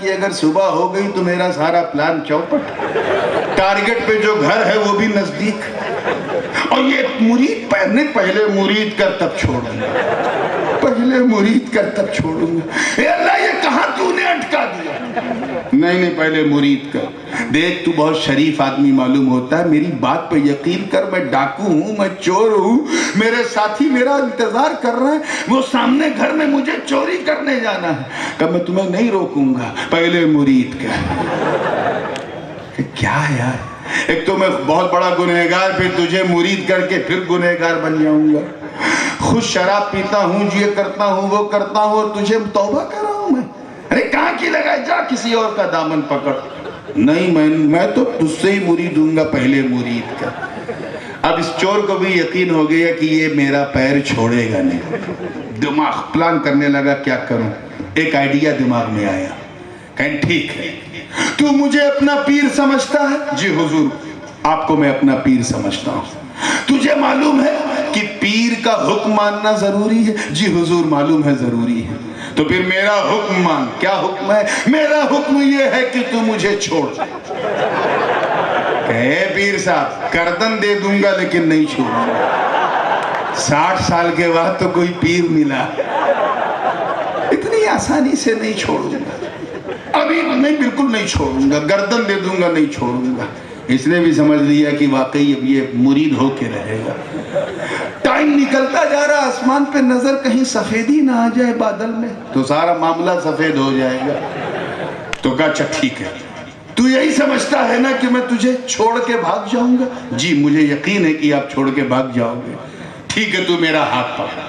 کہ اگر صبح ہو گئی تو میرا سارا پلان چوپٹ، ٹارگٹ پہ جو گھر ہے وہ بھی نزدیک، اور یہ مرید پہلے مرید کر تب چھوڑوں گا، پہلے مرید کر تب چھوڑوں گا۔ اے اللہ یہ کہاں تو نے اٹکا دیا؟ نہیں پہلے مرید کر۔ دیکھ تو بہت شریف آدمی معلوم ہوتا ہے، میری بات پہ یقین کر، میں ڈاکو ہوں، میں چور ہوں، میرے ساتھی میرا انتظار کر رہے ہیں، وہ سامنے گھر میں مجھے چوری کرنے جانا ہے، کہ میں تمہیں نہیں روکوں گا، پہلے مرید کر۔ کیا ہے یار، ایک تو میں بہت بڑا گنہگار، پھر تجھے مرید کر کے پھر گنہگار بن جاؤں گا۔ خود شراب پیتا ہوں، یہ کرتا ہوں وہ کرتا ہوں، اور تجھے توبہ کر رہا ہوں میں۔ ارے کہاں کی لگائے، جا کسی اور کا دامن پکڑ۔ نہیں میں تو تجھ سے ہی مرید ہوں گا، پہلے مرید کا۔ اب اس چور کو بھی یقین ہو گیا کہ یہ میرا پیر چھوڑے گا نہیں، دماغ پلان کرنے لگا کیا کروں۔ ایک آئیڈیا دماغ میں آیا، کہیں ٹھیک ہے تو مجھے اپنا پیر سمجھتا ہے؟ جی حضور آپ کو میں اپنا پیر سمجھتا ہوں۔ تجھے معلوم ہے کہ پیر کا حکم ماننا ضروری ہے؟ جی حضور معلوم ہے ضروری ہے۔ تو پھر میرا حکم مان۔ کیا حکم ہے؟ میرا حکم یہ ہے کہ تو مجھے چھوڑ۔ کہے پیر صاحب گردن دے دوں گا لیکن نہیں چھوڑوں گا۔ 60 سال کے بعد تو کوئی پیر ملا، اتنی آسانی سے نہیں چھوڑوں گا، ابھی نہیں، بالکل نہیں چھوڑوں گا، گردن دے دوں گا نہیں چھوڑوں گا۔ اس نے بھی سمجھ لیا کہ واقعی اب یہ مرید ہو کے رہے گا۔ ٹائم نکلتا جا رہا، آسمان پہ نظر کہیں سفیدی نہ آ جائے بادل میں تو سارا معاملہ سفید ہو جائے گا۔ تو کہا اچھا ٹھیک ہے، تو یہی سمجھتا ہے نا کہ میں تجھے چھوڑ کے بھاگ جاؤں گا؟ جی مجھے یقین ہے کہ آپ چھوڑ کے بھاگ جاؤ گے۔ ٹھیک ہے تو میرا ہاتھ پکڑ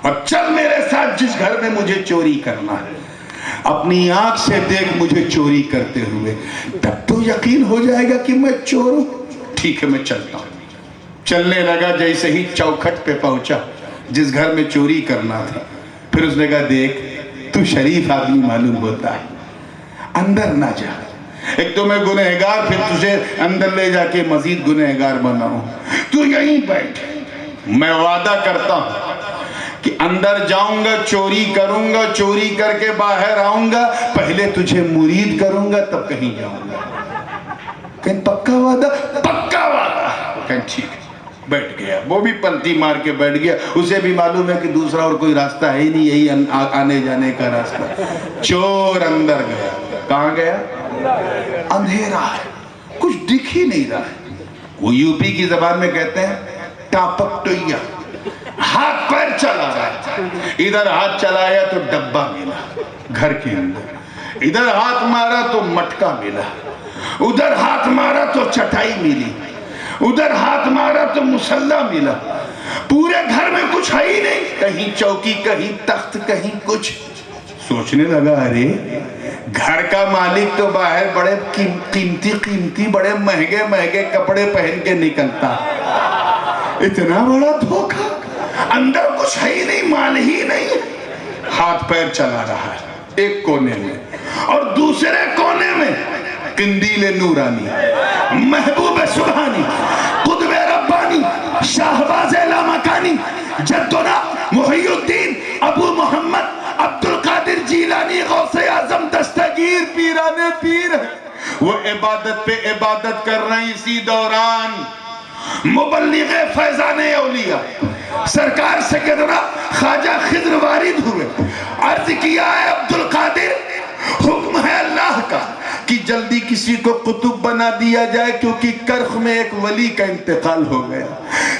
اور چل میرے ساتھ جس گھر میں مجھے چوری کرنا ہے، اپنی آنکھ سے دیکھ مجھے چوری کرتے ہوئے، تب تو یقین ہو جائے گا کہ میں چور ہوں۔ ٹھیک ہے میں چلتا ہوں۔ چلنے لگا، جیسے ہی چوکھٹ پہ پہنچا جس گھر میں چوری کرنا تھا، پھر اس نے کہا دیکھ تو شریف آدمی معلوم ہوتا ہے، اندر نہ جا، ایک تو میں گنہگار، پھر تجھے اندر لے جا کے مزید گنہگار بناؤں، تو یہیں بیٹھ، میں وعدہ کرتا ہوں کہ اندر جاؤں گا، چوری کروں گا، چوری کر کے باہر آؤں گا، پہلے تجھے مرید کروں گا تب کہیں جاؤں گا۔ کہیں پکا وعدہ؟ پکا وعدہ۔ کہیں ٹھیک ہے، بیٹھ گیا، وہ بھی پلٹی مار کے بیٹھ گیا، اسے بھی معلوم ہے کہ دوسرا اور کوئی راستہ ہے ہی نہیں، یہی آنے جانے کا راستہ۔ چور اندر گیا، کہاں گیا؟ اندھیرا ہے، کچھ دکھ ہی نہیں رہا ہے، وہ یوپی کی زبان میں کہتے ہیں ٹاپک ٹویا، ہاتھ پیر چلا رہا ہے، ادھر ہاتھ چلایا تو ڈبہ ملا گھر کے اندر، ادھر ہاتھ مارا تو مٹکا ملا، ادھر ہاتھ مارا تو چٹائی ملی، ادھر ہاتھ مارا تو مسلح ملا، پورے گھر میں کچھ ہے ہی نہیں، کہیں چوکی کہیں تخت کہیں کچھ۔ سوچنے لگا ارے گھر کا مالک تو باہر بڑے قیمتی بڑے مہنگے کپڑے پہن کے نکلتا، اتنا بڑا دھوکہ، اندر کچھ ہے ہی نہیں، مال ہی نہیں، ہاتھ پیر چلا رہا ہے ایک کونے میں، اور دوسرے کونے میں قندیل نورانی، محبوب سبحانی، قطب ربانی، شاہباز لامکانی، جدنا محی الدین ابو محمد عبد القادر جیلانی غوث اعظم دستگیر پیرانے پیر ہے، وہ عبادت پہ عبادت کر رہے ہیں۔ اسی دوران مبلغ فیضان اولیاء سرکار سیدنا خواجہ خضر وارد ہوئے، عرض کیا ہے عبد القادر حکم ہے اللہ کا کہ جلدی کسی کو قطب بنا دیا جائے، کیونکہ کرخ میں ایک ولی کا انتقال ہو گیا۔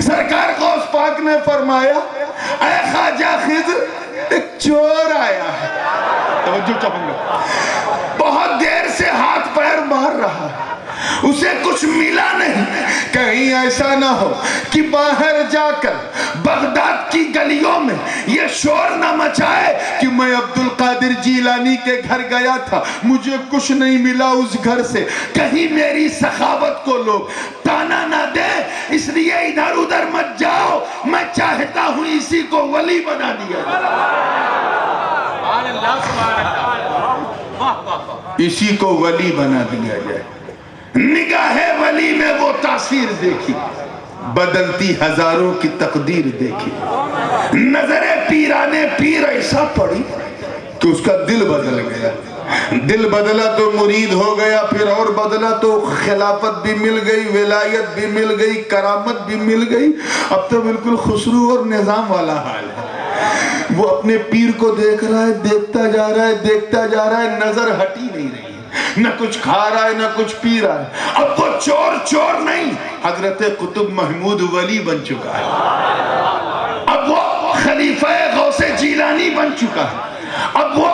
سرکار غوث پاک نے فرمایا اے خواجہ خضر ایک چور آیا ہے، توجہ چاہوں گا، بہت دیر سے ہاتھ پیر مار رہا ہے، اسے کچھ ملا نہیں، کہیں ایسا نہ ہو کہ باہر جا کر بغداد کی گلیوں میں یہ شور نہ مچائے کہ میں عبد القادر جیلانی کے گھر گیا تھا، مجھے کچھ نہیں ملا اس گھر سے، کہیں میری سخاوت کو لوگ تانا نہ دے، اس لیے ادھر ادھر مت جاؤ، میں چاہتا ہوں اسی کو ولی بنا دیا جائے، اسی کو ولی بنا دیا جائے۔ نگاہ ولی میں وہ تاثیر دیکھی، بدلتی ہزاروں کی تقدیر دیکھی، نظر پیرانے پیر ایسا پڑی کہ اس کا دل بدل گیا، دل بدلا تو مرید ہو گیا، پھر اور بدلا تو خلافت بھی مل گئی، ولایت بھی مل گئی، کرامت بھی مل گئی، اب تو بالکل خسرو اور نظام والا حال ہے۔ وہ اپنے پیر کو دیکھ رہا ہے، دیکھتا جا رہا ہے، دیکھتا جا رہا ہے، نظر ہٹی نہیں رہی ہے، نہ کچھ کھا رہا ہے نہ کچھ پی رہا ہے۔ اب وہ چور نہیں، حضرت قطب محمود ولی بن چکا ہے، اب وہ خلیفہ غوث جیلانی بن چکا ہے، اب وہ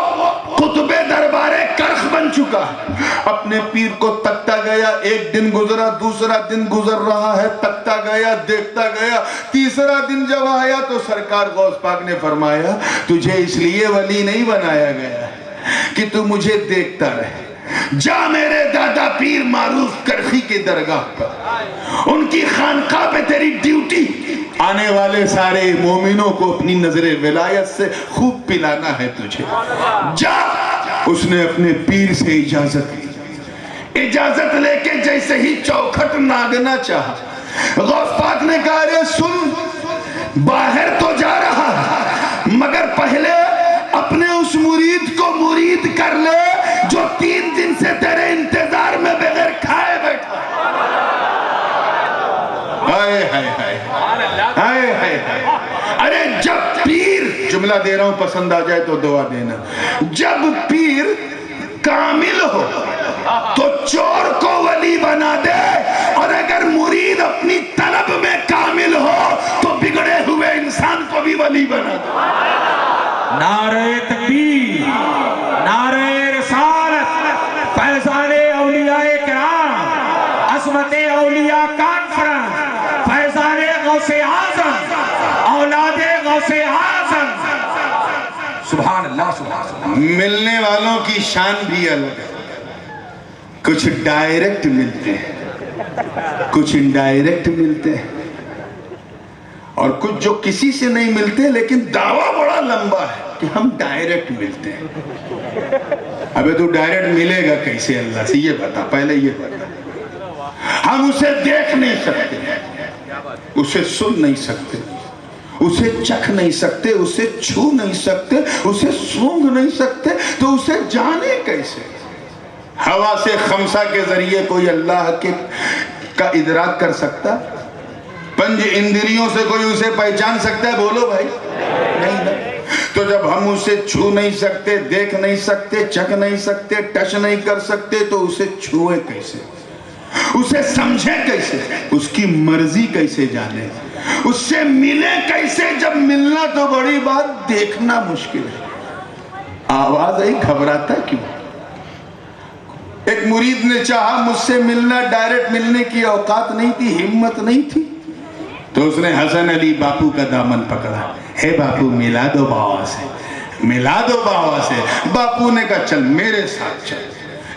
قطب دربار کرخ بن چکا ہے۔ اپنے پیر کو تکتا گیا، ایک دن گزرا، دوسرا دن گزر رہا ہے، تکتا گیا، دیکھتا گیا، تیسرا دن جب آیا تو سرکار غوث پاک نے فرمایا تجھے اس لیے ولی نہیں بنایا گیا کہ تو مجھے دیکھتا رہے، جا میرے دادا پیر معروف کرخی کے درگاہ پر، ان کی خانقاہ پہ تیری ڈیوٹی آنے والے سارے مومنوں کو اپنی نظر ولایت سے خوب پلانا ہے تجھے، جا۔ اس نے اپنے پیر سے اجازت لے کے جیسے ہی چوکھٹ ناگنا چاہا، غوث پاک نے کہا رے سن، باہر تو جا رہا ہے مگر پہلے اپنے اس مرید کو مرید کر لے جو 3 دن سے تیرے انتظار میں بغیر کھائے بیٹھا۔ ہائے ہائے ہائے ہائے ہائے، ارے جب پیر، جملہ دے رہا ہوں پسند آ جائے تو دعا دینا، جب پیر کامل ہو تو چور کو ولی بنا دے، اور اگر مرید اپنی طلب میں کامل ہو تو بگڑے ہوئے انسان کو بھی ولی بنا دے۔ نعرہ تکبیر، نعرہ رسالت، فیضان اولیاء کرام، عظمت اولیاء کانفرنس، فیضان غوث اعظم، اولاد غوث اعظم، سبحان اللہ سبحان اللہ۔ ملنے والوں کی شان بھی الگ ہے، کچھ ڈائریکٹ ملتے ہیں، کچھ انڈائریکٹ ملتے ہیں، اور کچھ جو کسی سے نہیں ملتے لیکن دعویٰ بڑا لمبا ہے کہ ہم ڈائریکٹ ملتے ہیں۔ ابے تو ڈائریکٹ ملے گا کیسے اللہ سے، یہ بتا، پہلے یہ بتا۔ ہم اسے دیکھ نہیں سکتے، اسے سن نہیں سکتے، اسے چکھ نہیں سکتے، اسے چھو نہیں سکتے، اسے سونگھ نہیں سکتے، تو اسے جانے کیسے؟ ہوا سے خمسہ کے ذریعے کوئی اللہ کا ادراک کر سکتا؟ 5 اندریوں سے کوئی اسے پہچان سکتا ہے؟ بولو بھائی، نہیں۔ تو جب ہم اسے چھو نہیں سکتے، دیکھ نہیں سکتے، چکھ نہیں سکتے، ٹچ نہیں کر سکتے، تو اسے چھوئے کیسے؟ اسے سمجھے کیسے؟ اس کی مرضی کیسے جانے؟ اس سے ملے کیسے؟ جب ملنا تو بڑی بات، دیکھنا مشکل ہے۔ آواز آئی، گھبراتا کیوں؟ ایک مرید نے چاہا مجھ سے ملنا، ڈائریکٹ ملنے کی اوقات نہیں تھی، ہمت نہیں تھی، تو اس نے حسن علی باپو کا دامن پکڑا، ہے باپو ملا دو باوا سے، ملا دو باوا سے۔ باپو نے کہا چل میرے ساتھ چل۔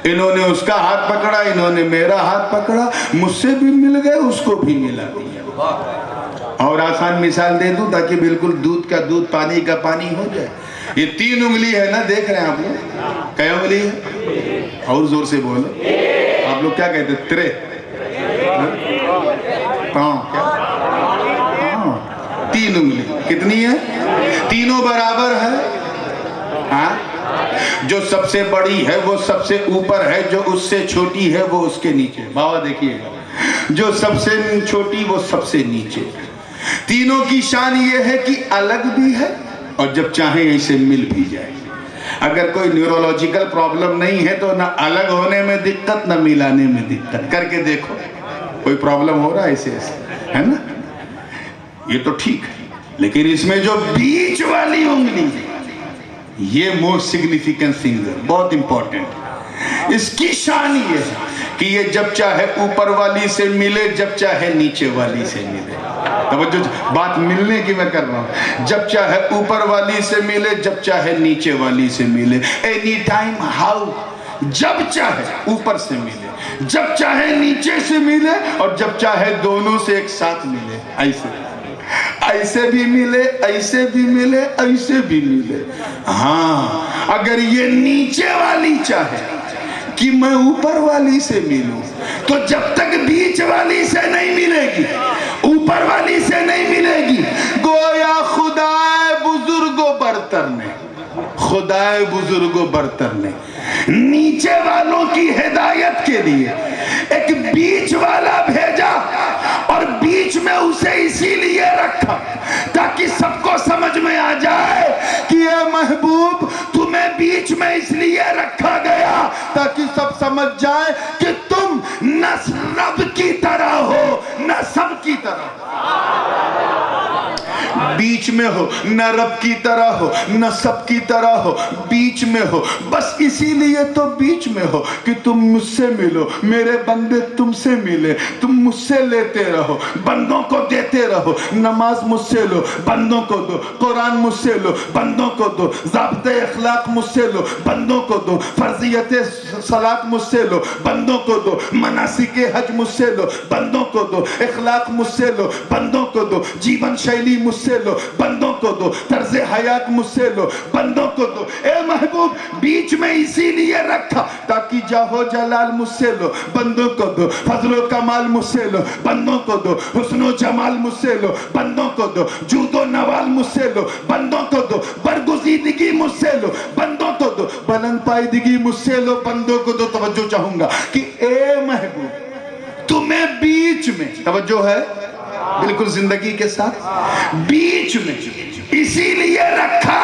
انہوں نے اس کا ہاتھ پکڑا، انہوں نے میرا ہاتھ پکڑا، مجھ سے بھی مل گئے، اس کو بھی ملا دیا۔ اور آسان مثال دے دوں تاکہ بالکل دودھ کا دودھ، پانی کا پانی ہو جائے۔ یہ 3 انگلی ہے نا، دیکھ رہے ہیں آپ لوگ، کیا انگلی ہے؟ اور زور سے بولو، آپ لوگ کیا کہتے ہیں؟ ترے، پاؤں، کیا؟ 3 انگلی کتنی ہے؟ تینوں برابر ہے؟ ہاں، جو سب سے بڑی ہے وہ سب سے اوپر ہے، جو اس سے چھوٹی ہے وہ اس کے نیچے۔ بابا دیکھیے گا، جو سب سے چھوٹی وہ سب سے نیچے۔ تینوں کی شان یہ ہے کہ الگ بھی ہے اور جب چاہیں ایسے مل بھی جائے۔ اگر کوئی نیورولوجیکل پرابلم نہیں ہے تو نہ الگ ہونے میں دقت، نہ ملانے میں دقت۔ کر کے دیکھو، کوئی پرابلم ہو رہا ہے ایسے ایسے، ہے نا؟ یہ تو ٹھیک ہے، لیکن اس میں جو بیچ والی انگلی ہے، یہ موسٹ سگنیفیکنٹ تھنگ ہے، بہت امپورٹنٹ۔ اس کی شان یہ ہے کہ یہ جب چاہے اوپر والی سے ملے، جب چاہے نیچے والی سے ملے۔ توجہ، بات ملنے کی میں کر رہا ہوں۔ جب چاہے اوپر والی سے ملے، جب چاہے نیچے والی سے ملے، اینی ٹائم، ہاؤ، جب چاہے اوپر سے ملے، جب چاہے نیچے سے ملے، اور جب چاہے دونوں سے ایک ساتھ ملے۔ ایسے بھی ملے، ایسے بھی ملے، ایسے بھی ملے۔ ہاں، اگر یہ نیچے والی چاہے کہ میں اوپر والی سے ملوں، تو جب تک بیچ والی سے نہیں ملے گی، اوپر والی سے نہیں ملے گی، گویا خدا بزرگ و برتر نے خدائے بزرگ و برتر نے نیچے والوں کی ہدایت کے لیے ایک بیچ والا بھیجا، اور بیچ میں اسے اسی لیے رکھا تاکہ سب کو سمجھ میں آ جائے کہ اے محبوب تمہیں بیچ میں اس لیے رکھا گیا تاکہ سب سمجھ جائے کہ تم نہ رب کی طرح ہو نہ سب کی طرح، بیچ میں ہو، نہ رب کی طرح ہو نہ سب کی طرح ہو، بیچ میں ہو۔ بس اسی لیے تو بیچ میں ہو کہ تم مجھ سے ملو، میرے بندے تم سے ملے، تم مجھ سے لیتے رہو، بندوں کو دیتے رہو، نماز مجھ سے لو، بندوں کو دو، قرآن مجھ سے لو، بندوں کو دو، ضابطۂ اخلاق مجھ سے لو، بندوں کو دو، فرضیت صلاۃ مجھ سے لو، بندوں کو دو، مناسک حج مجھ سے لو، بندوں کو دو، اخلاق مجھ سے لو، بندوں کو دو، جیون شیلی مجھ سے لو، بندوں کو دو، طرز حیات مجھ سے لو، بندوں کو دو۔ اے محبوب بیچ میں اسی لیے رکھا تاکہ جاہو جلال مجھ سے لو، بندوں کو دو، فضل و کمال مجھ سے لو، بندوں کو دو، حسن و جمال مجھ سے لو، بندوں کو دو، جود و نوال مجھ سے لو، بندوں کو دو، برگزیدگی مجھ سے لو، بندوں کو دو، بلند پائیدگی مجھ سے لو، بندوں کو دو۔ توجہ چاہوں گا کہ اے محبوب تمہیں بیچ میں، توجہ ہے بالکل زندگی کے ساتھ، بیچ میں اسی لیے رکھا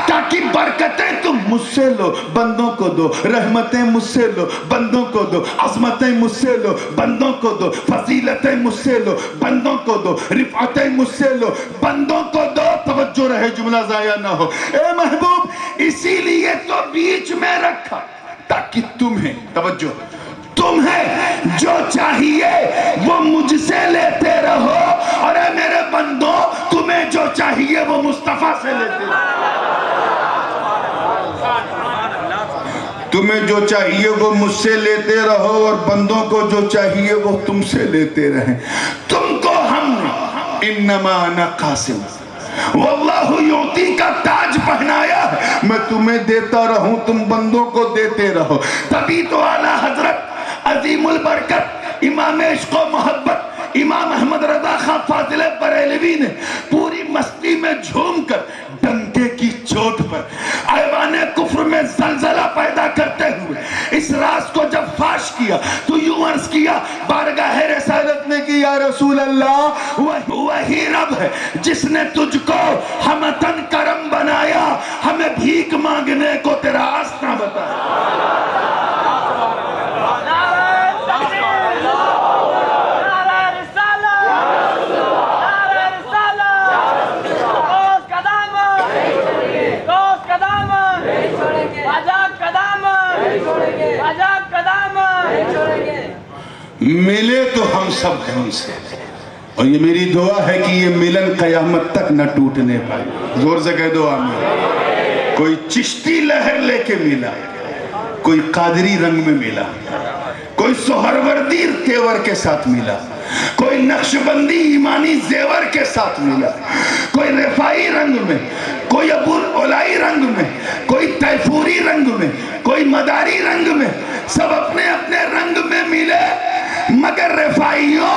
تاکہ برکتیں تم مجھ سے لو، بندوں کو دو، رحمتیں مجھ سے لو، بندوں کو دو، عظمتیں مجھ سے لو، بندوں کو دو، فضیلتیں مجھ سے لو، بندوں کو دو، رفعتیں مجھ سے لو، بندوں کو دو۔ توجہ رہے، جملہ ضائع نہ ہو۔ اے محبوب اسی لیے تو بیچ میں رکھا تاکہ تمہیں، توجہ، تمہیں جو چاہیے وہ مجھ سے لیتے رہو، اور اے میرے بندوں تمہیں جو چاہیے وہ مصطفیٰ سے لیتے رہو، تمہیں جو چاہیے وہ مجھ سے لیتے رہو، اور بندوں کو جو چاہیے وہ تم سے لیتے رہیں۔ تم کو ہم نے انما انا قاسم واللہ یعطی کا تاج پہنایا ہے، میں تمہیں دیتا رہوں، تم بندوں کو دیتے رہو۔ تبھی تو اعلیٰ حضرت عظیم البرکت امام عشق و محبت امام احمد رضا خان فاضل بریلوی نے پوری مستی میں جھوم کر ڈنکے کی چوٹ پر ایوان کفر میں زلزلہ پیدا کرتے ہوئے اس راز کو جب فاش کیا تو یوں عرض کیا بارگاہ رسالت میں کہ یا رسول اللہ وہی رب ہے جس نے تجھ کو ہمتن کرم بنایا، ہمیں بھیک مانگنے کو تیرا آستہ بتایا۔ ملے تو ہم سب ہیں ان سے، اور یہ میری دعا ہے کہ یہ ملن قیامت تک نہ ٹوٹنے پائے۔ زور سے کہہ دو آمین۔ کوئی چشتی لہر لے کے ملا، کوئی قادری رنگ میں ملا، کوئی سہروردی تیور کے ساتھ ملا، کوئی نقش بندی ایمانی زیور کے ساتھ ملا، کوئی رفائی رنگ میں، کوئی ابو اولائی رنگ میں، کوئی تیفوری رنگ میں، کوئی مداری رنگ میں، سب اپنے اپنے رنگ میں ملے، مگر رفائیوں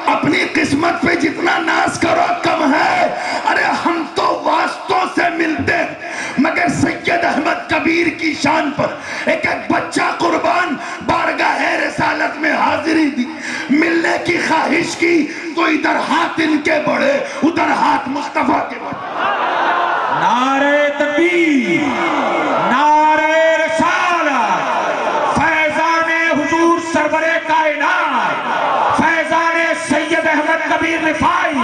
اپنی قسمت پہ جتنا ناز کرو کم ہے۔ ارے ہم تو واسطوں سے ملتے ہیں، مگر سید احمد کبیر کی شان پر ایک ایک بچہ قربان بارگاہ رسالت میں حاضری دی، ملنے کی خواہش کی تو ادھر ہاتھ ان کے بڑھے ادھر ہاتھ مصطفیٰ کے بڑھے۔ نعرہ تکبیر، نعرہ رسالت، فیضان حضور سرور کائنات، فیضان سید احمد کبیر رفائی،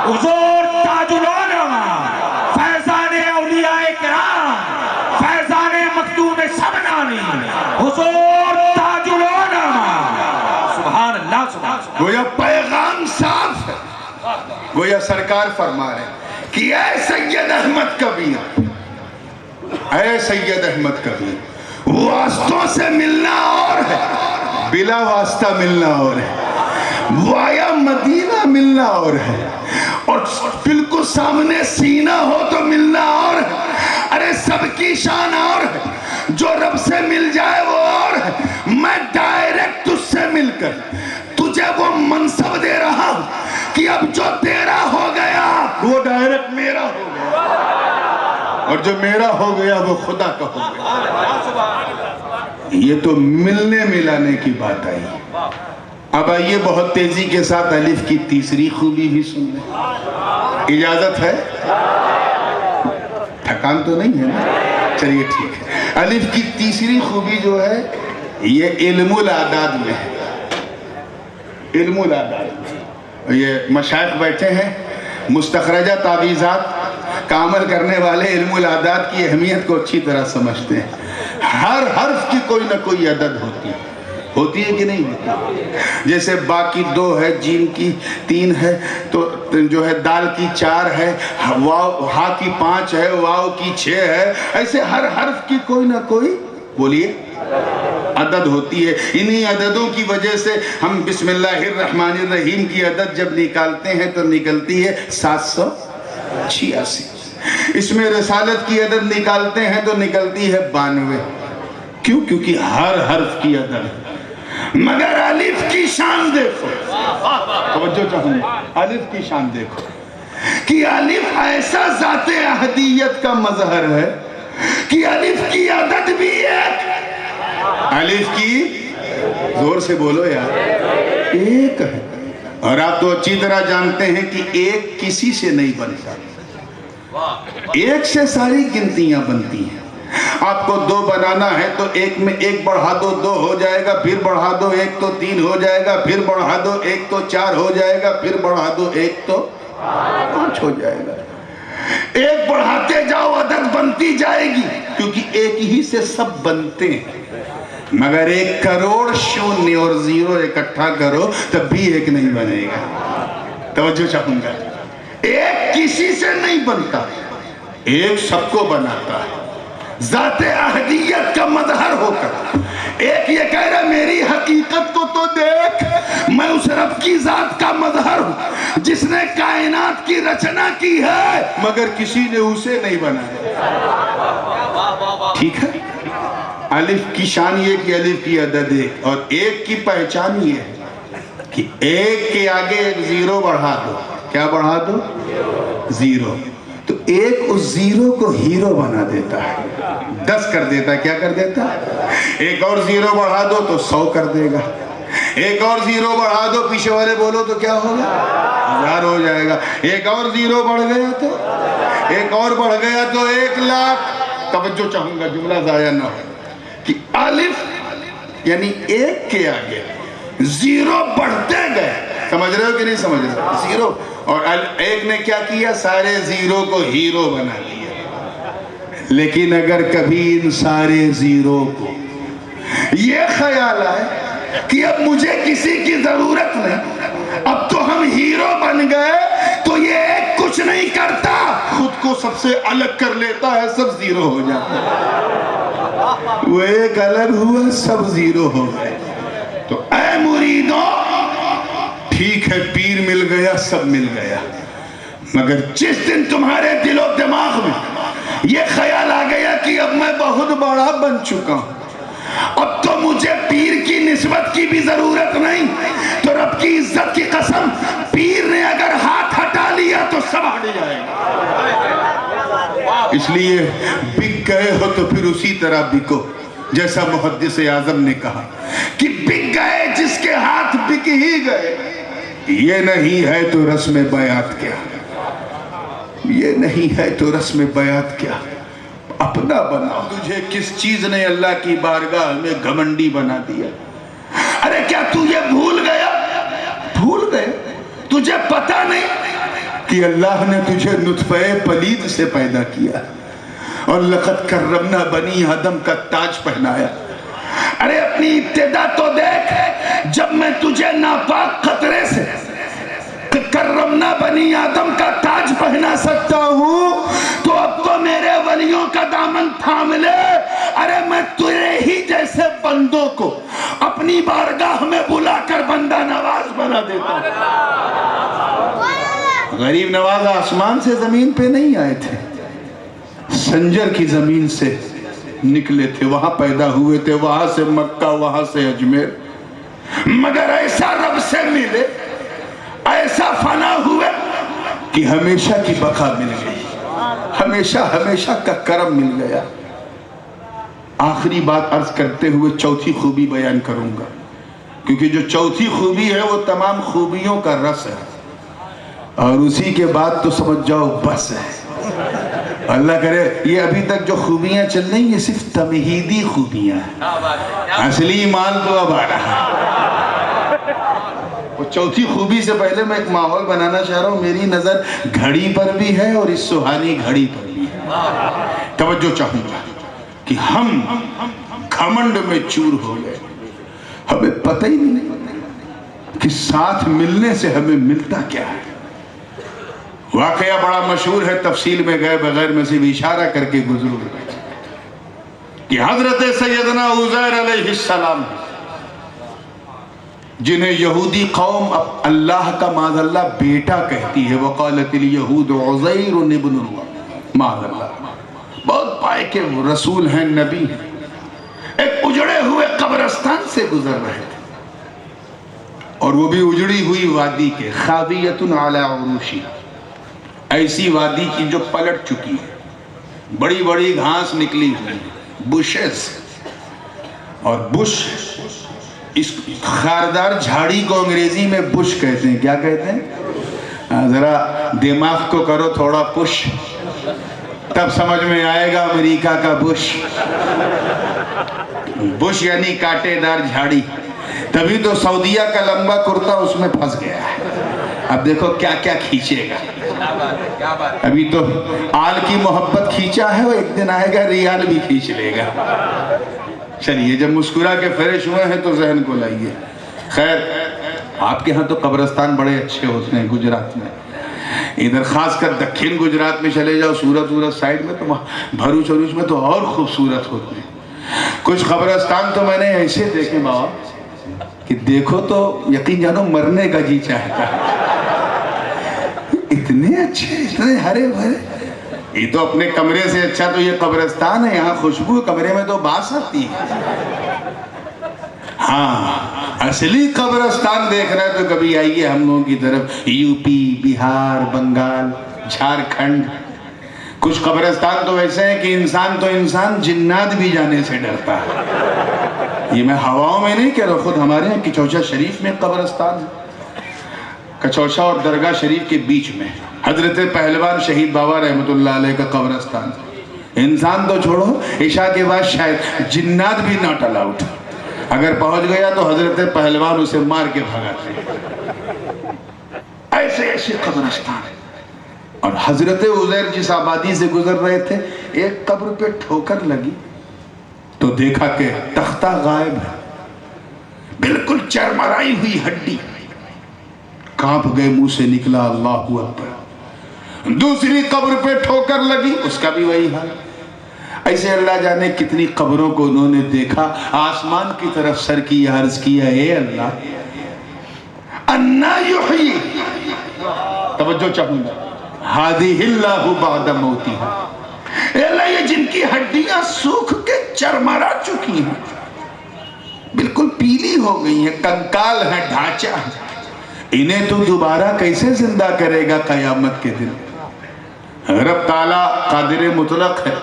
حضور تاج العلماء، فیضان اولیاء کرام، فیضان مخدوم سمنانی، حضور تاج العلماء۔ سبحان اللہ، سبحان اللہ۔ گویا پیغام صاف ہے، گویا سرکار فرما رہے ہیں کہ اے سید احمد کبیر، اے سید احمد کبیر، واسطوں سے ملنا اور ہے، بلا واسطہ ملنا اور ہے، وایا مدینہ ملنا اور ہے، اور بالکل سامنے سینہ ہو تو ملنا اور ہے۔ ارے سب کی شان اور ہے، جو رب سے مل جائے وہ اور ہے۔ میں ڈائریکٹ تجھ سے مل کر تجھے وہ منصب دے رہا ہوں کہ اب جو تیرا ہو گیا وہ ڈائریکٹ میرا ہو گیا، اور جو جو میرا ہو گیا وہ خدا کا ہو گیا. یہ تو ملنے ملانے کی بات آئی. اب آئیے بہت تیزی کے ساتھ الف کی تیسری خوبی بھی سن لیں. اجازت ہے؟ تھکان تو نہیں ہے نا؟ چلیے ٹھیک ہے. الف کی تیسری خوبی جو ہے یہ علم الاعداد میں ہے. علم الاعداد میں یہ مشائخ بیٹھے ہیں، مستخرجہ تعویذات کا عمل کرنے والے علم الاعداد کی اہمیت کو اچھی طرح سمجھتے ہیں. ہر حرف کی کوئی نہ کوئی عدد ہوتی ہے. ہوتی ہے کہ نہیں ہوتی؟ جیسے با کی 2 ہے، جیم کی 3 ہے، تو جو ہے دال کی 4 ہے، ہا کی 5 ہے، واو کی 6 ہے. ایسے ہر حرف کی کوئی نہ کوئی بولیے عدد ہوتی ہے. انہی عددوں کی وجہ سے ہم بسم اللہ الرحمن الرحیم کی عدد جب نکالتے ہیں تو نکلتی ہے 786. اس میں رسالت کی عدد نکالتے ہیں تو نکلتی ہے 92. کیوں؟ کیونکہ ہر حرف کی عدد. مگر الف کی شان دیکھو، توجہ چاہوں گا، الف کی شان دیکھو کہ الف ایسا ذات احدیت کا مظہر ہے کہ الف کی عدد بھی ایک. الف کی زور سے بولو یار، ایک ہے. اور آپ تو اچھی طرح جانتے ہیں کہ ایک کسی سے نہیں بنتا، ایک سے ساری گنتیاں بنتی ہیں. آپ کو 2 بنانا ہے تو 1 میں 1 بڑھا دو 2 ہو جائے گا، پھر بڑھا دو 1 تو 3 ہو جائے گا، پھر بڑھا دو 1 تو 4 ہو جائے گا، پھر بڑھا دو 1 تو 5 ہو جائے گا. 1 بڑھاتے جاؤ عدد بنتی جائے گی، کیونکہ ایک ہی سے سب بنتے ہیں. مگر 1 کروڑ شونیہ اور 0 اکٹھا کرو تب بھی 1 نہیں بنے گا. توجہ چاہوں گا، ایک کسی سے نہیں بنتا، ایک سب کو بناتا ہے. ذات احدیت کا مظہر ہو کر ایک یہ کہہ رہا میری حقیقت کو تو دیکھ، میں اس رب کی ذات کا مظہر ہوں جس نے کائنات کی رچنا کی ہے مگر کسی نے اسے نہیں بنایا. ٹھیک ہے. الف کی شان یہ کہ الف کی عدد 1 اور 1 کی پہچان یہ ہے کہ 1 کے آگے 1 0 بڑھا دو. کیا بڑھا دو؟ 0. تو 1 اس 0 کو ہیرو بنا دیتا ہے، 10 کر دیتا ہے. کیا کر دیتا ہے؟ 1 اور 0 بڑھا دو تو 100 کر دے گا. 1 اور 0 بڑھا دو، پیچھے والے بولو تو کیا ہوگا؟ 1000 ہو جائے گا. 1 اور 0 بڑھ گیا تو 1 اور بڑھ گیا تو 1 لاکھ. توجہ چاہوں گا جملہ ضائع نہ ہو کہ الف یعنی 1 کے آگے 0 بڑھتے گئے. سمجھ رہے ہو کہ نہیں سمجھ رہے؟ 0 اور 1 نے کیا کیا؟ سارے 0 کو ہیرو بنا دیا. لیکن اگر کبھی ان سارے 0 کو یہ خیال آئے کہ اب مجھے کسی کی ضرورت نہیں، اب تو ہم ہیرو بن گئے، تو یہ 1 کچھ نہیں کرتا، خود کو سب سے الگ کر لیتا ہے، سب 0 ہو جاتا ہے. وہ 1 الگ ہوا، سب 0 ہو گئے. تو اے مریدوں، ٹھیک ہے پیر مل گیا، سب مل گیا، مگر جس دن تمہارے دل و دماغ میں یہ خیال آ گیا کہ اب میں بہت بڑا بن چکا ہوں، اب تو مجھے پیر کی نسبت کی بھی ضرورت نہیں، تو رب کی عزت کی قسم پیر نے اگر ہاتھ ہٹا لیا تو سب ہٹ جائے گا. اس لیے بک گئے ہو تو پھر اسی طرح بکو، جیسا محدث اعظم نے کہا کہ بک گئے جس کے ہاتھ بک ہی گئے. یہ نہیں ہے تو رسم بیعت کیا، یہ نہیں ہے تو رسم بیعت کیا، اپنا بنا. تجھے کس چیز نے اللہ کی بارگاہ میں گھمنڈی بنا دیا؟ ارے کیا تو یہ بھول گیا؟ بھول گئے؟ تجھے پتہ نہیں کہ اللہ نے تجھے نطفہ پلید سے پیدا کیا اور لقد کرمنا بنی آدم کا تاج پہنایا. ارے اپنی ابتدا تو دیکھ، جب میں تجھے ناپاک خطرے سے کرمنا بنی آدم کا تاج پہنا سکتا ہوں تو اب تو میرے ولیوں کا دامن تھام لے. ارے میں تیرے ہی جیسے بندوں کو اپنی بارگاہ میں بلا کر بندہ نواز بنا دیتا ہوں. غریب نواز آسمان سے زمین پہ نہیں آئے تھے، سنجر کی زمین سے نکلے تھے، وہاں پیدا ہوئے تھے، وہاں سے مکہ، وہاں سے اجمیر. مگر ایسا رب سے ملے، ایسا فنا ہوئے کہ ہمیشہ کی بقا مل گئی. ہمیشہ ہمیشہ کا کرم مل گیا. آخری بات عرض کرتے ہوئے چوتھی خوبی بیان کروں گا، کیونکہ جو چوتھی خوبی ہے وہ تمام خوبیوں کا رس ہے، اور اسی کے بعد تو سمجھ جاؤ بس ہے. اللہ کرے یہ ابھی تک جو خوبیاں چل رہی ہیں یہ صرف تمہیدی خوبیاں ہیں، اصلی مال تو اب آ رہا ہے. وہ چوتھی خوبی سے پہلے میں ایک ماحول بنانا چاہ رہا ہوں. میری نظر گھڑی پر بھی ہے اور اس سہانی گھڑی پر بھی ہے. توجہ چاہوں گا کہ ہم گھمنڈ میں چور ہو گئے، ہمیں پتہ ہی نہیں کہ ساتھ ملنے سے ہمیں ملتا کیا ہے. واقعہ بڑا مشہور ہے، تفصیل میں گئے بغیر میں صرف اشارہ کر کے گزروں کہ حضرت سیدنا عزیر علیہ السلام جنہیں یہودی قوم اللہ کا معاذ اللہ بیٹا کہتی ہے، وقالت الیہود عزیر ابن اللہ، معاذ اللہ، بہت پائے کہ رسول ہیں، نبی ہیں، ایک اجڑے ہوئے قبرستان سے گزر رہے تھے، اور وہ بھی اجڑی ہوئی وادی کے، خاویۃ علی عروشها، ایسی وادی کی جو پلٹ چکی ہے، بڑی بڑی گھاس نکلی ہوئی، بشز. اور بش، اس خاردار جھاڑی کو انگریزی میں بش کہتے ہیں. کیا کہتے ہیں؟ ذرا دماغ کو کرو تھوڑا پش، تب سمجھ میں آئے گا امریکہ کا بش. بش یعنی کانٹے دار جھاڑی. تبھی تو سعودیہ کا لمبا کرتا اس میں پھنس گیا ہے. اب دیکھو کیا کیا کھینچے گا. ابھی تو آل کی محبت کھینچا ہے، وہ ایک دن آئے گا ریال بھی کھینچ لے گا. چلیے جب مسکرا کے فریش ہوئے ہیں تو ذہن کو لائیے. خیر، آپ کے ہاں تو قبرستان بڑے اچھے ہوتے ہیں گجرات میں. ادھر خاص کر دکھن گجرات میں چلے جاؤ، سورت سائیڈ میں تو بھروچ میں تو اور خوبصورت ہوتے ہیں. کچھ قبرستان تو میں نے ایسے دیکھے بابا کہ دیکھو تو یقین جانو مرنے کا جی چاہتا ہے. اتنے اچھے، اتنے ہرے بھرے. یہ تو اپنے کمرے سے اچھا تو یہ قبرستان ہے، یہاں خوشبو کمرے میں تو باس آتی ہے. ہاں اصلی قبرستان دیکھ رہے تو کبھی آئیے ہم لوگوں کی طرف، یو پی، بہار، بنگال، جھارکھنڈ. کچھ قبرستان تو ایسے ہیں کہ انسان تو انسان، جنات بھی جانے سے ڈرتا ہے. یہ میں ہواؤں میں نہیں کہہ رہا، خود ہمارے یہاں کچوچا شریف میں قبرستان ہے. کچوچا اور درگاہ شریف کے بیچ میں حضرت پہلوان شہید بابا رحمت اللہ علیہ کا قبرستان. انسان تو چھوڑو، عشاء کے بعد شاید جنات بھی ناٹ الاؤڈ. اگر پہنچ گیا تو حضرت پہلوان اسے مار کے بھگاتے. ایسے ایسے قبرستان. اور حضرت عزیر جس آبادی سے گزر رہے تھے، ایک قبر پہ ٹھوکر لگی تو دیکھا کہ تختہ غائب ہے، بالکل چرمرائی ہوئی ہڈی. کانپ گئے، منہ سے نکلا اللہ اکبر. دوسری قبر پہ ٹھوکر لگی، اس کا بھی وہی حال. ایسے اللہ جانے کتنی قبروں کو انہوں نے دیکھا. آسمان کی طرف سر کی عرض کیا، اے اللہ انا یحیی، توجہ چاہوں گا، ہذہ اللہ بعد موتہا. اے اللہ یہ جن کی ہڈیاں سوکھ کے چرمرا چکی ہیں، بالکل پیلی ہو گئی ہیں، کنکال ہیں، ڈھانچہ ہے، انہیں تو دوبارہ کیسے زندہ کرے گا قیامت کے دن؟ رب تعالیٰ قادر مطلق ہے.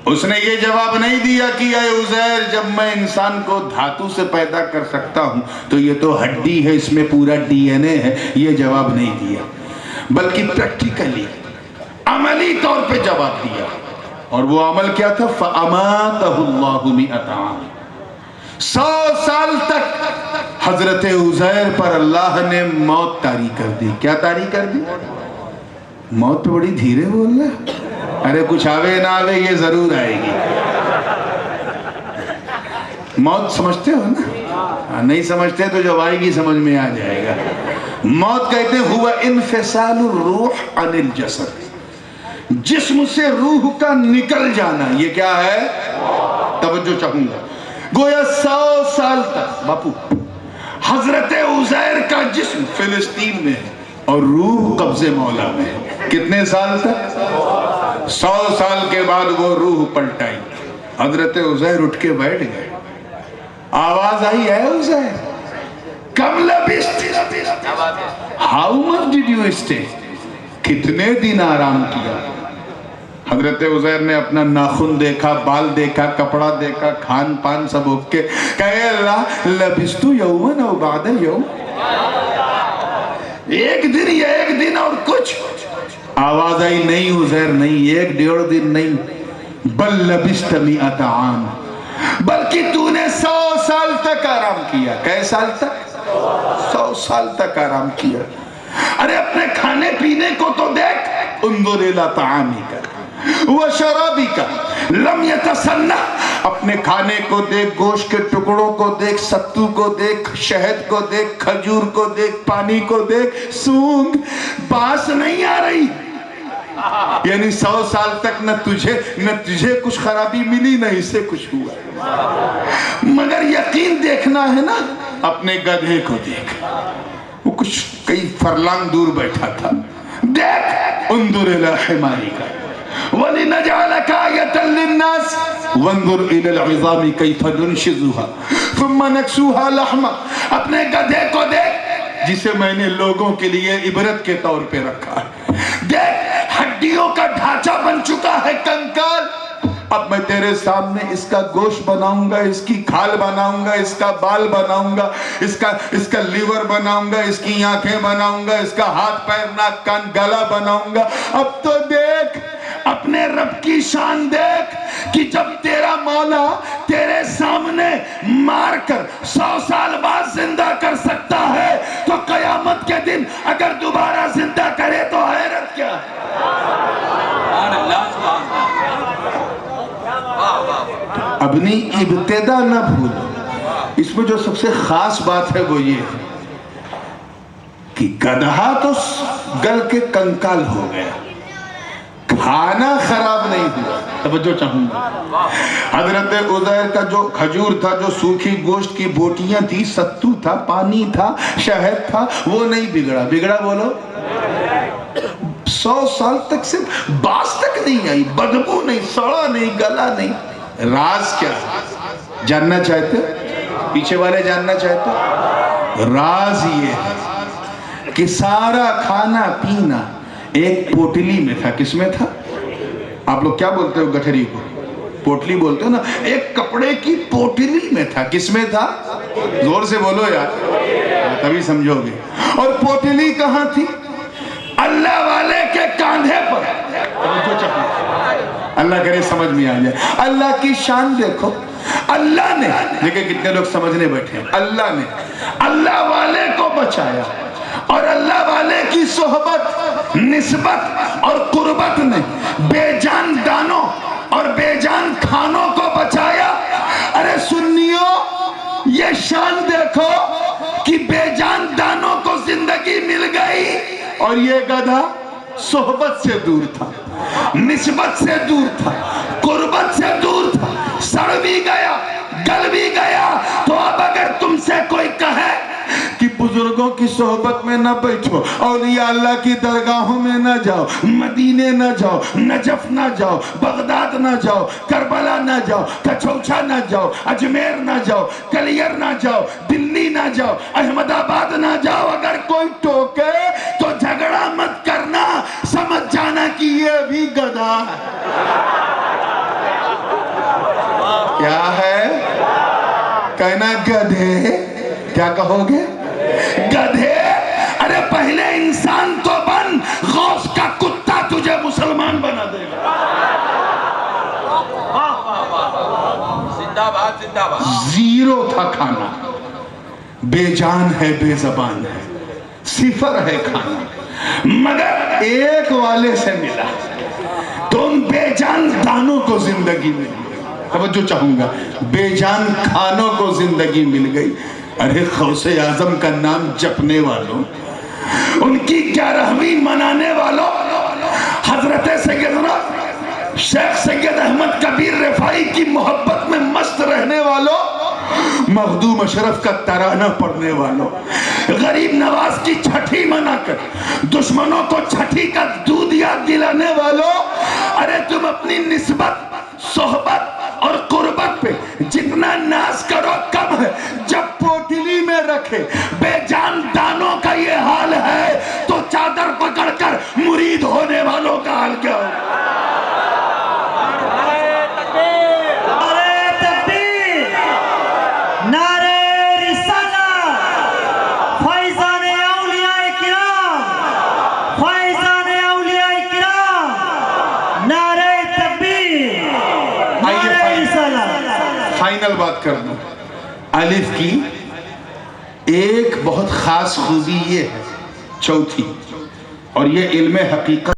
اس نے یہ جواب نہیں دیا کہ اے عزیر جب میں انسان کو دھاتو سے پیدا کر سکتا ہوں تو یہ تو ہڈی ہے، اس میں پورا ڈی این اے ہے. یہ جواب نہیں دیا، بلکہ پریکٹیکلی عملی طور پہ جواب دیا. اور وہ عمل کیا تھا؟ فَأَمَاتَهُ اللَّهُ مِئَةَ عَامٍ. 100 سال تک حضرت عزیر پر اللہ نے موت طاری کر دی. کیا طاری کر دی؟ موت پہ بڑی دھیرے بول رہا. ارے کچھ آوے نہ آوے یہ ضرور آئے گی. موت سمجھتے ہو نا؟ نہیں سمجھتے تو جب آئے گی سمجھ میں آ جائے گا. موت کہتے ہیں ہوا انفصال الروح عن الجسد، جسم سے روح کا نکل جانا. یہ کیا ہے؟ توجہ چاہوں گا. گویا 100 سال تک باپو حضرت عزیر کا جسم فلسطین میں ہے اور روح قبض مولا میں ہے. کتنے سال تک؟ 100 سال کے بعد وہ روح پلٹائی. حضرت عزیر اٹھ کے بیٹھ گئے. آواز آئی، اے عزیر کم لبثت؟ How much did you stay? کتنے دن آرام کیا؟ حضرت عزیر نے اپنا ناخن دیکھا، بال دیکھا، کپڑا دیکھا، کھان پان سب ہو کے کہے اللہ لبستو یومن او بعد یوم، ایک دن یا ایک دن اور کچھ. آواز آئی نہیں عزیر نہیں، ایک ڈیڑھ دن نہیں، بل لبست مئت عام، بلکہ تو نے 100 سال تک آرام کیا. کئے سال تک؟ 100 سال تک آرام کیا. ارے اپنے کھانے پینے کو تو دیکھ، انظر الی طعامک وشرابک لم یتسنہ، اپنے کھانے کو دیکھ، گوشت کے ٹکڑوں کو دیکھ، ستو کو دیکھ، شہد کو دیکھ، کھجور کو دیکھ، پانی کو دیکھ، سونگ باس نہیں آ رہی. یعنی 100 سال تک نہ تجھے کچھ خرابی ملی نہ اسے کچھ ہوا. مگر یقین دیکھنا ہے نا، اپنے گدھے کو دیکھ، وہ کچھ کئی فرلانگ دور بیٹھا تھا. دیکھ انظر الی حمارک وَلِنَجْعَلَكَ آیَةً لِلنَّاسِ وَانظُرْ إِلَى الْعِظَامِ كَيْفَ نُنْشِزُهَا ثُمَّ نَكْسُوهَا لَحْمًا، اپنے گدھے کو دیکھ جسے میں نے لوگوں کے لیے عبرت کے طور پہ رکھا ہے. دیکھ ہڈیوں کا ڈھانچہ بن چکا ہے کنکال، اب میں تیرے سامنے اس کا گوشت بناؤں گا، اس کی کھال بناؤں گا، اس کا بال بناؤں گا، اس کا لیور بناؤں گا، اس کی آنکھیں بناؤں گا، اس کا ہاتھ پیر ناک کان گلا بناؤں گا. اب تو دیکھ اپنے رب کی شان دیکھ کہ جب تیرا مولا تیرے سامنے مار کر 100 سال بعد زندہ کر سکتا ہے تو قیامت کے دن اگر دوبارہ زندہ کرے تو حیرت کیا ہے. اپنی ابتدا نہ بھولو. اس میں جو سب سے خاص بات ہے وہ یہ ہے کہ گدھا تو گل کے کنکال ہو گیا، کھانا خراب نہیں ہوا. توجہ چاہوں گا، حضرت عزیر کا جو کھجور تھا، جو سوکھی گوشت کی بوٹیاں تھی، ستو تھا، پانی تھا، شہد تھا، وہ نہیں بگڑا. بگڑا بولو 100 سال تک سے باس تک نہیں آئی، بدبو نہیں، سڑا نہیں، گلا نہیں. راز کیا ہے جاننا چاہتے؟ پیچھے والے جاننا چاہتے؟ راز یہ ہے کہ سارا کھانا پینا ایک پوٹلی میں تھا. کس میں تھا؟ آپ لوگ کیا بولتے ہو گٹھری کو؟ پوٹلی بولتے ہو نا. ایک کپڑے کی پوٹلی میں تھا. کس میں تھا؟ زور سے بولو یار تبھی سمجھو گے. اور پوٹلی کہاں تھی؟ اللہ والے کے کاندھے پر. اللہ کرے سمجھ میں آ جائے. اللہ کی شان دیکھو. اللہ نے دیکھیں کتنے لوگ سمجھنے بیٹھے ہیں. اللہ نے اللہ والے کو بچایا اور اللہ والے کی صحبت، نسبت اور قربت نے بے جان دانوں اور بے جان کھانوں کو بچایا. ارے سنیو یہ شان دیکھو کہ بے جان دانوں کو زندگی مل گئی اور یہ گدھا صحبت سے دور تھا، نسبت سے دور تھا، قربت سے دور تھا، سڑ بھی گیا، گل بھی گیا. تو اب اگر تم سے کوئی کہے کہ بزرگوں کی صحبت میں نہ بیٹھو، اولیاء اللہ کی درگاہوں میں نہ جاؤ، مدینے نہ جاؤ، نجف نہ جاؤ، بغداد نہ جاؤ، کربلا نہ جاؤ، کچوچا نہ جاؤ، اجمیر نہ جاؤ، کلیر نہ جاؤ، دلی نہ جاؤ، احمد آباد نہ جاؤ، اگر کوئی ٹوکے تو جھگڑا مت کرنا، سمجھ جانا کہ یہ بھی گدھا ہے. کیا ہے؟ کہنا گدھے. کیا کہو گے؟ گدھے. ارے پہلے انسان تو بن، غوث کا کتا تجھے مسلمان بنا دے گا. زندہ باد زندہ باد. زیرو تھا کھانا، بے جان ہے، بے زبان ہے، صفر ہے کھانا. مگر ایک والے سے ملا تو ان بے جان دانوں کو زندگی مل گئی. توجہ چاہوں گا، بے جان کھانوں کو زندگی مل گئی. ارے غوث اعظم کا نام جپنے والوں، ان کی 11ویں منانے والوں، حضرت سیدنا شیخ سید احمد کبیر رفاعی کی محبت میں مست رہنے والوں، مخدوم اشرف کا ترانہ پڑھنے والوں، غریب نواز کی چھٹی منا کر دشمنوں کو چھٹی کا دودھ یاد دلانے والوں. ارے تم اپنی نسبت، صحبت اور قربت پہ جتنا ناز کرو کم ہے. جب پوٹلی میں رکھے بے جان دانوں کا یہ حال ہے تو چادر پکڑ کر مرید ہونے والوں کا حال کیا ہوگا؟ فائنل بات کر دوں، الف کی ایک بہت خاص خوبی یہ ہے، چوتھی، اور یہ علم حقیقت